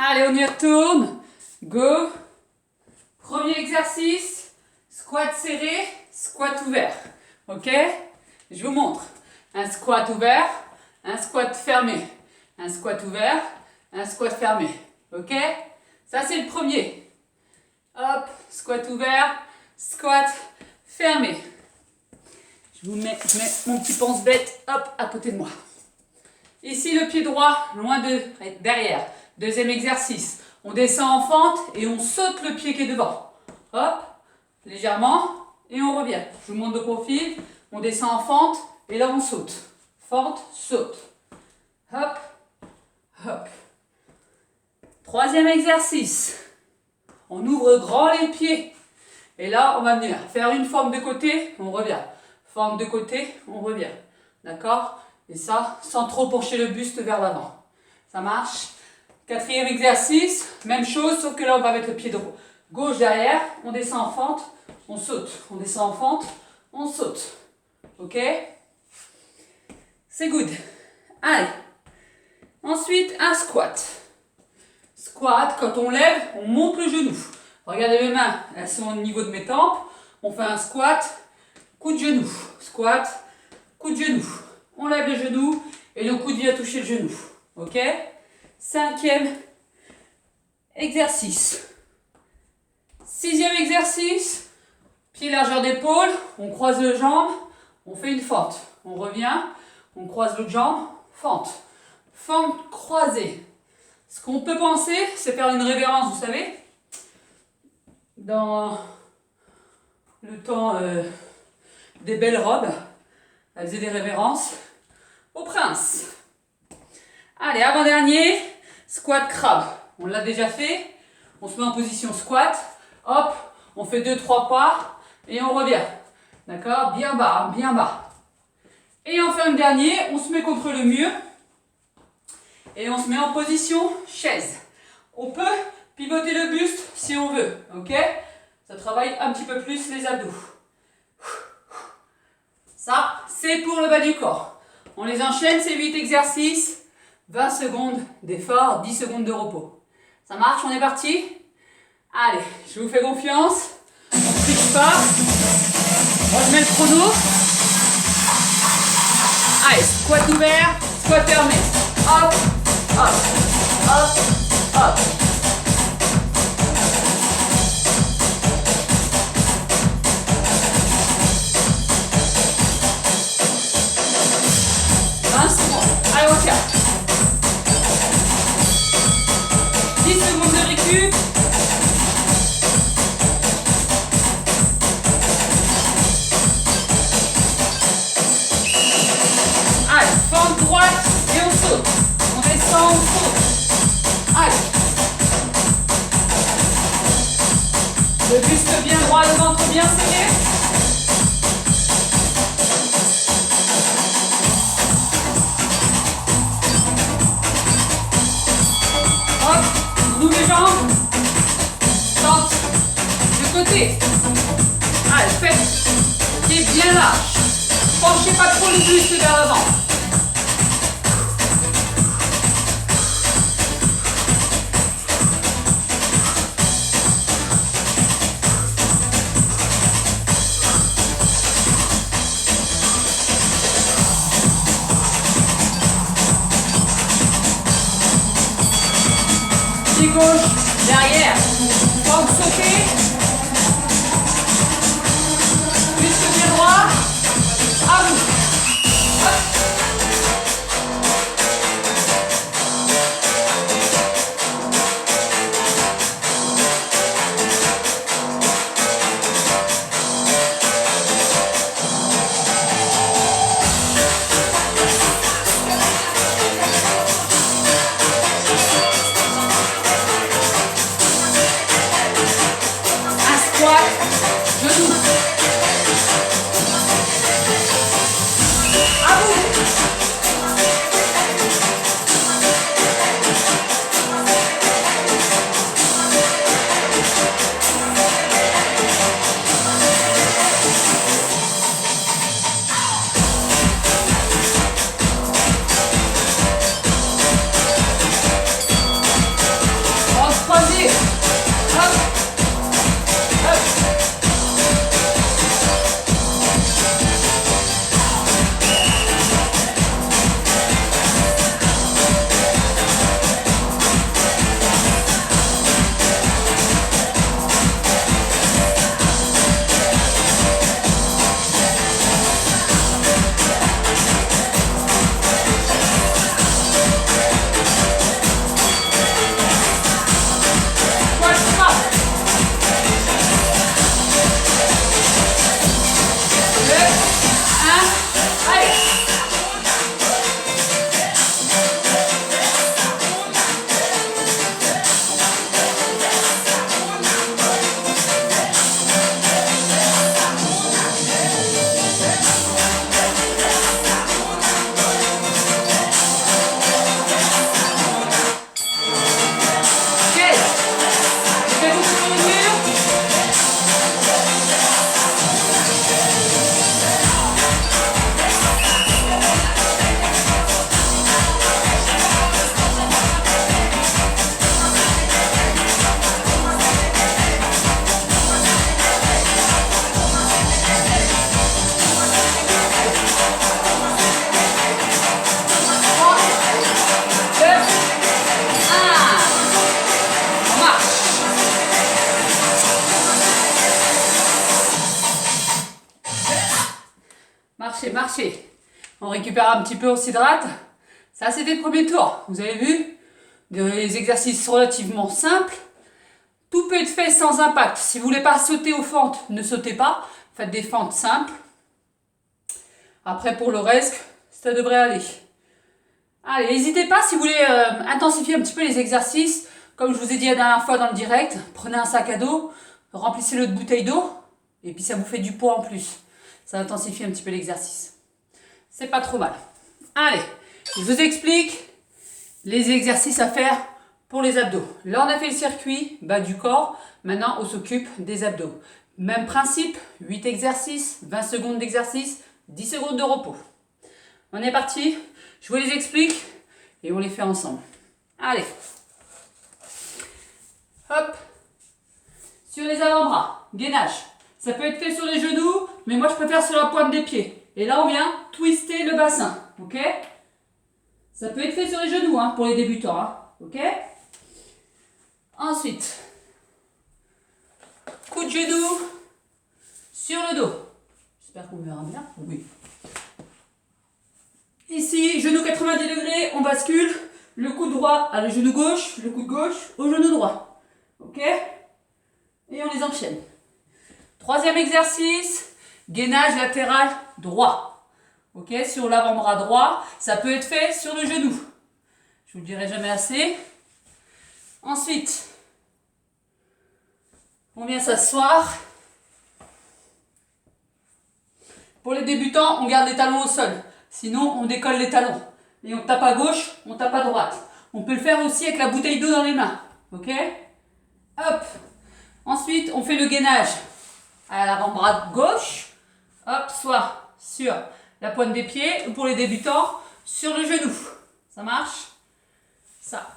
Allez, on y retourne. Go. Premier exercice. Squat serré, squat ouvert. Ok? Je vous montre. Un squat ouvert, un squat fermé. Un squat ouvert, un squat fermé. Ok? Ça, c'est le premier. Hop, squat ouvert, squat fermé. Je mets mon petit pense-bête, hop, à côté de moi. Ici, le pied droit, loin derrière. Deuxième exercice. On descend en fente et on saute le pied qui est devant. Hop, légèrement, et on revient. Je vous montre de profil. On descend en fente et là, on saute. Fente, saute. Hop, hop. Troisième exercice. On ouvre grand les pieds. Et là, on va venir faire une forme de côté, on revient. Forme de côté, on revient. D'accord? Et ça, sans trop pencher le buste vers l'avant. Ça marche? Quatrième exercice, même chose, sauf que là, on va mettre le pied droit. Gauche derrière, on descend en fente, on saute. On descend en fente, on saute. Ok? C'est good. Allez. Ensuite, un squat. Squat, quand on lève, on monte le genou. Regardez mes mains, elles sont au niveau de mes tempes. On fait un squat, coup de genou. Squat, coup de genou. On lève le genou et le coude vient toucher le genou. Ok? Cinquième exercice. Sixième exercice. Pied largeur d'épaule. On croise les jambes. On fait une fente. On revient. On croise l'autre jambe. Fente. Fente croisée. Ce qu'on peut penser, c'est faire une révérence, vous savez. Dans le temps des belles robes, elle faisait des révérences au prince. Allez, avant-dernier, squat crabe. On l'a déjà fait. On se met en position squat. Hop, on fait 2-3 pas et on revient. D'accord? Bien bas, bien bas. Et on fait un dernier, on se met contre le mur et on se met en position chaise. On peut pivoter le buste si on veut, ok? Ça travaille un petit peu plus les abdos. Ça, c'est pour le bas du corps. On les enchaîne, ces 8 exercices. 20 secondes d'effort, 10 secondes de repos. Ça marche, on est parti? Allez, je vous fais confiance. On ne triche pas. On remet le chrono. Allez, squat ouvert, squat fermé. Hop, hop, hop, hop. Allez, on tient. 10 secondes de récup. Allez, fente droite et on saute. On descend, on saute. Allez. Le buste bien droit, le ventre bien serré. Les jambes, tente de côté. Allez, faites pied bien large. Penchez pas trop le buste vers l'avant. Pied gauche, derrière, fente sautée, buste bien droit, à vous. Hop. marché. On récupère un petit peu, on s'hydrate. Ça, c'était le premier tour. Vous avez vu? Des exercices relativement simples. Tout peut être fait sans impact. Si vous ne voulez pas sauter aux fentes, ne sautez pas. Faites des fentes simples. Après, pour le reste, ça devrait aller. Allez, n'hésitez pas si vous voulez intensifier un petit peu les exercices. Comme je vous ai dit la dernière fois dans le direct, prenez un sac à dos, remplissez-le de bouteilles d'eau, et puis ça vous fait du poids en plus. Ça intensifie un petit peu l'exercice. C'est pas trop mal. Allez, je vous explique les exercices à faire pour les abdos. Là, on a fait le circuit bas du corps. Maintenant, on s'occupe des abdos. Même principe, 8 exercices, 20 secondes d'exercice, 10 secondes de repos. On est parti. Je vous les explique et on les fait ensemble. Allez. Hop. Sur les avant-bras, gainage. Ça peut être fait sur les genoux, mais moi je préfère sur la pointe des pieds. Et là, on vient twister le bassin. Ok? Ça peut être fait sur les genoux pour les débutants. Ok? Ensuite, coup de genou sur le dos. J'espère qu'on verra bien. Oui. Ici, genou 90 degrés, on bascule. Le coup droit à le genou gauche, le coup de gauche au genou droit. Ok? Et on les enchaîne. Troisième exercice, gainage latéral droit. Ok? Sur l'avant-bras droit, ça peut être fait sur le genou. Je vous le dirai jamais assez. Ensuite, on vient s'asseoir. Pour les débutants, on garde les talons au sol. Sinon, on décolle les talons. Et on tape à gauche, on tape à droite. On peut le faire aussi avec la bouteille d'eau dans les mains. Ok? Hop. Ensuite, on fait le gainage à l'avant-bras gauche. Hop, soit sur la pointe des pieds. Ou pour les débutants, sur le genou. Ça marche? Ça.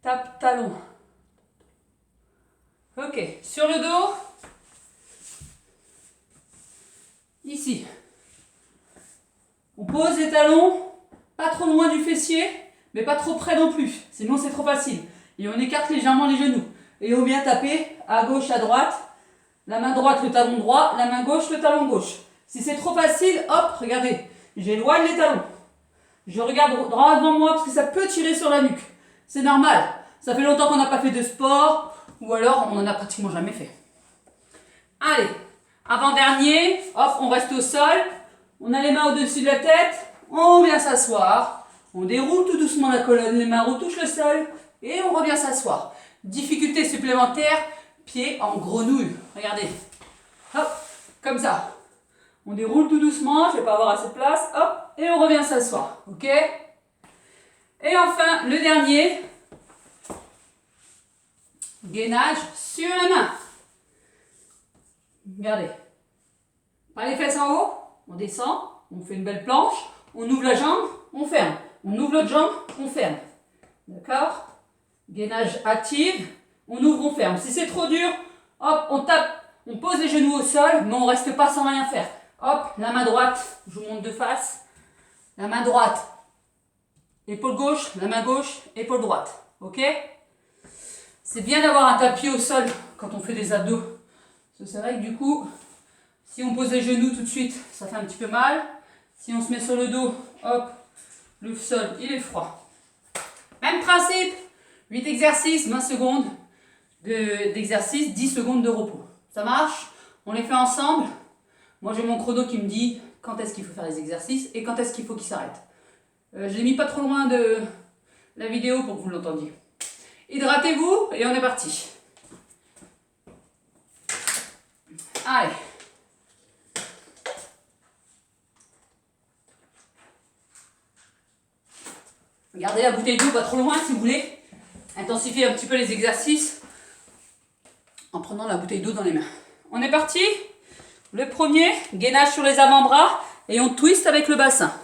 Tape talon. Ok. Sur le dos. Ici. On pose les talons, pas trop loin du fessier, mais pas trop près non plus, sinon c'est trop facile. Et on écarte légèrement les genoux. Et on vient taper à gauche, à droite. La main droite, le talon droit, la main gauche, le talon gauche. Si c'est trop facile, hop, regardez, j'éloigne les talons. Je regarde droit devant moi parce que ça peut tirer sur la nuque. C'est normal. Ça fait longtemps qu'on n'a pas fait de sport, ou alors on n'en a pratiquement jamais fait. Allez. Avant-dernier, hop, on reste au sol, on a les mains au-dessus de la tête, on vient s'asseoir, on déroule tout doucement la colonne, les mains retouchent le sol et on revient s'asseoir. Difficulté supplémentaire, pieds en grenouille, regardez, hop, comme ça. On déroule tout doucement, je ne vais pas avoir assez de place, hop, et on revient s'asseoir, ok? Et enfin, le dernier, gainage sur la main. Regardez. Pas les fesses en haut, on descend, on fait une belle planche, on ouvre la jambe, on ferme. On ouvre l'autre jambe, on ferme. D'accord? Gainage active, on ouvre, on ferme. Si c'est trop dur, hop, on tape, on pose les genoux au sol, mais on ne reste pas sans rien faire. Hop, la main droite, je vous montre de face. La main droite, épaule gauche, la main gauche, épaule droite. Ok? C'est bien d'avoir un tapis au sol quand on fait des abdos. C'est vrai que du coup, si on pose les genoux tout de suite, ça fait un petit peu mal. Si on se met sur le dos, hop, le sol, il est froid. Même principe, 8 exercices, 20 secondes d'exercice, 10 secondes de repos. Ça marche? On les fait ensemble. Moi, j'ai mon chrono qui me dit quand est-ce qu'il faut faire les exercices et quand est-ce qu'il faut qu'ils s'arrêtent. Je l'ai mis pas trop loin de la vidéo pour que vous l'entendiez. Hydratez-vous et on est parti. Allez. Gardez la bouteille d'eau pas trop loin si vous voulez. Intensifiez un petit peu les exercices en prenant la bouteille d'eau dans les mains. On est parti. Le premier, gainage sur les avant-bras et on twist avec le bassin.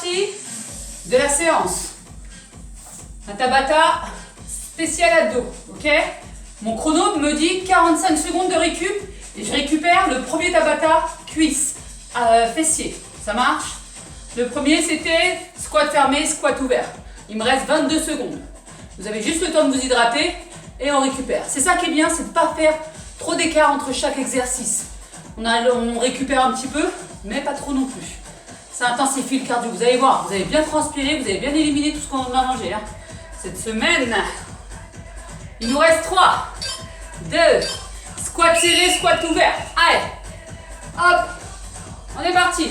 partie de la séance. Un Tabata spécial abdos, ok? Mon chrono me dit 45 secondes de récup et je récupère le premier Tabata cuisse, fessier. Ça marche? Le premier c'était squat fermé, squat ouvert. Il me reste 22 secondes. Vous avez juste le temps de vous hydrater et on récupère. C'est ça qui est bien, c'est de ne pas faire trop d'écart entre chaque exercice. On récupère un petit peu, mais pas trop non plus. Ça intensifie le cardio. Vous allez voir, vous avez bien transpiré, vous avez bien éliminé tout ce qu'on a mangé. Hein. Cette semaine, il nous reste 3, 2, squat serré, squat ouvert. Allez, hop, on est parti.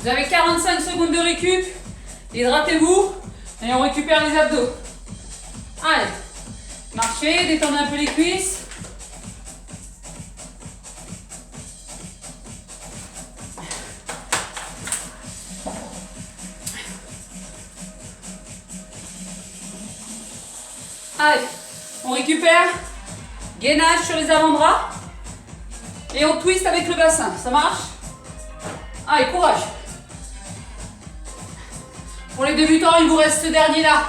Vous avez 45 secondes de récup. Hydratez-vous et on récupère les abdos. Allez, marchez, détendez un peu les cuisses. Allez, on récupère. Gainage sur les avant-bras. Et on twist avec le bassin. Ça marche? Allez, courage. Pour les débutants, il vous reste ce dernier-là.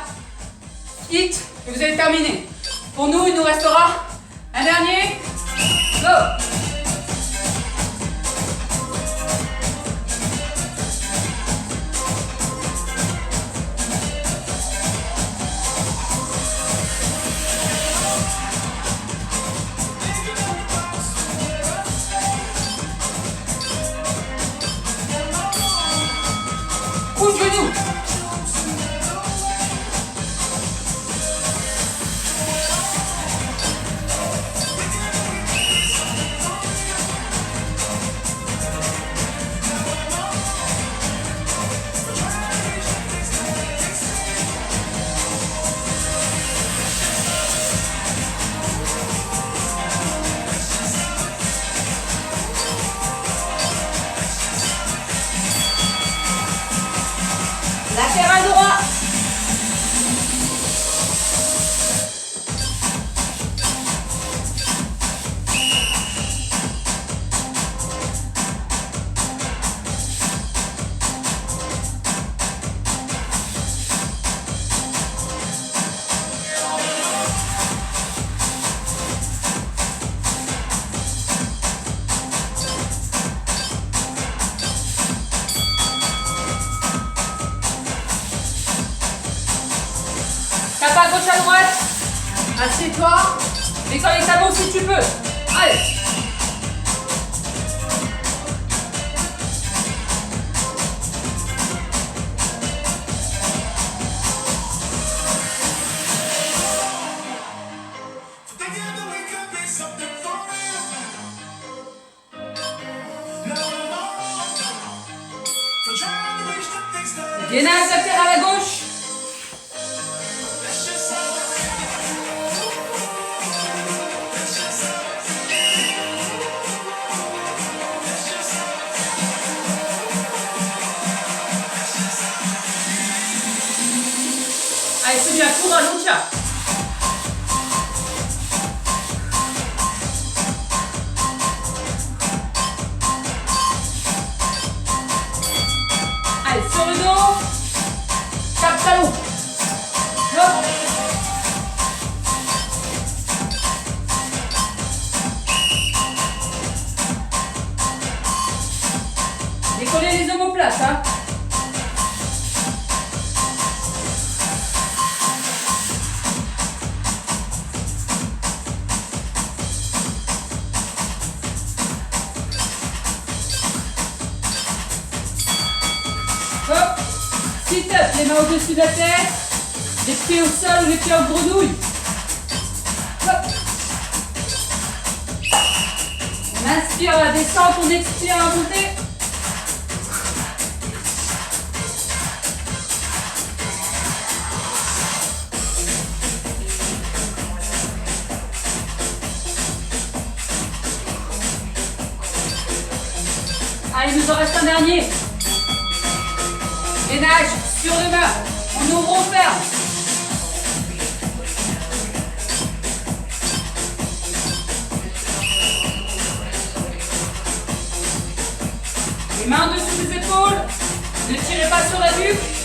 Hit, et vous avez terminé. Pour nous, il nous restera un dernier. Go! Coup de genou. Latéral droit. Tape à gauche, à droite. Assieds-toi. Descends les talons si tu peux. Allez. Gainage latéral à gauche. Allez, c'est bien, cours à l'ontia. Allez, sur le dos. Tape talon. Hop. Décollez les omoplates, hein. Hop, sit-up, les mains au-dessus de la tête, les pieds au sol ou les pieds en grenouille. Hop. On inspire à la descente, on expire à monter. Allez, il nous en reste un dernier. Gainage sur les mains. On ouvre, on ferme. Les mains en dessous des épaules. Ne tirez pas sur la nuque.